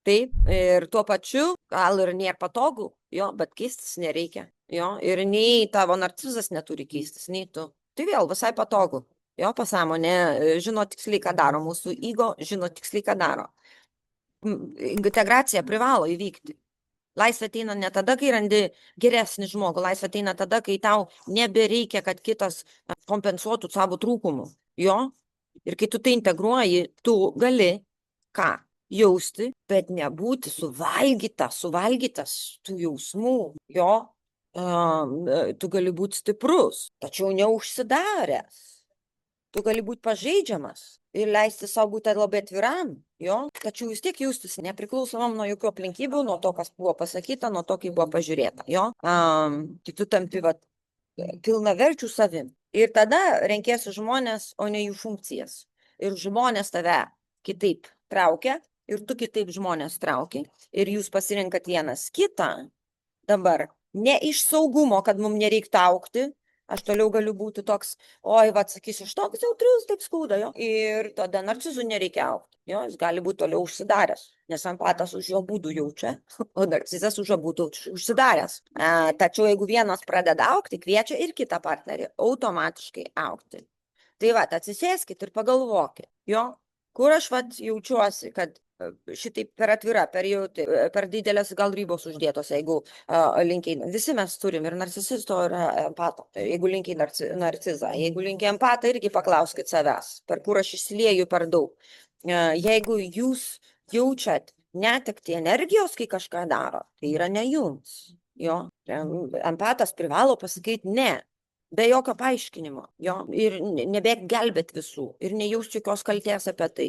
Taip, ir tuo pačiu, gal ir nėra patogu, jo, bet keistis nereikia, jo, ir nei tavo narcizas neturi keistis, nei tu. Tai vėl visai patogu, jo, pasąmonė žino tiksliai, ką daro, mūsų ego žino tiksliai, ką daro. Integracija privalo įvykti. Laisvė ateina ne tada, kai randi geresnį žmogų, laisvė ateina tada, kai tau nebereikia, kad kitas kompensuotų savo trūkumų, jo, ir kai tu tai integruoji, tu gali, ką, jausti, bet nebūti suvalgytas tų jausmų, jo, tu gali būti stiprus, tačiau neužsidaręs, tu gali būti pažeidžiamas ir leisti savo būti labai atviram, jo, tačiau vis tiek jaustis nepriklausomam nuo jokių aplinkybių, nuo to, kas buvo pasakyta, nuo to, kaip buvo pažiūrėta, jo, tai tu tampi pilnaverčių savim. Ir tada renkėsi žmonės, o ne jų funkcijas. Ir žmonės tave kitaip traukia, ir tu kitaip žmonės trauki, ir jūs pasirinkat vienas kitą. Dabar, ne iš saugumo, kad mums nereiktų augti, aš toliau galiu būti toks, oi, sakysiu, aš toks jautrus, taip skauda, jo. Ir tada narcizų nereikia augti, jo, jis gali būti toliau užsidaręs, nes empatas už jo būdų jaučia, o narcizas už jo būtų užsidaręs. Tačiau jeigu vienas pradeda augti, kviečia ir kitą partnerį automatiškai augti. Tai atsisėskit ir pagalvokit, jo, kur aš jaučiuosi, kad šitaip per atvira, per didelės gal ribos uždėtos, jeigu linkiai, visi mes turim ir narcisisto, ir empato, jeigu linkiai narcizą, jeigu linkiai empatą, irgi paklauskit savęs, per kur aš išsilieju per daug. Jeigu jūs jaučiat netekti energijos, kai kažką daro, tai yra ne jums, jo, empatas privalo pasakyti ne. Be jokio paaiškinimo, jo, ir nebėk gelbėt visų, ir nejaust jokios kaltės apie tai.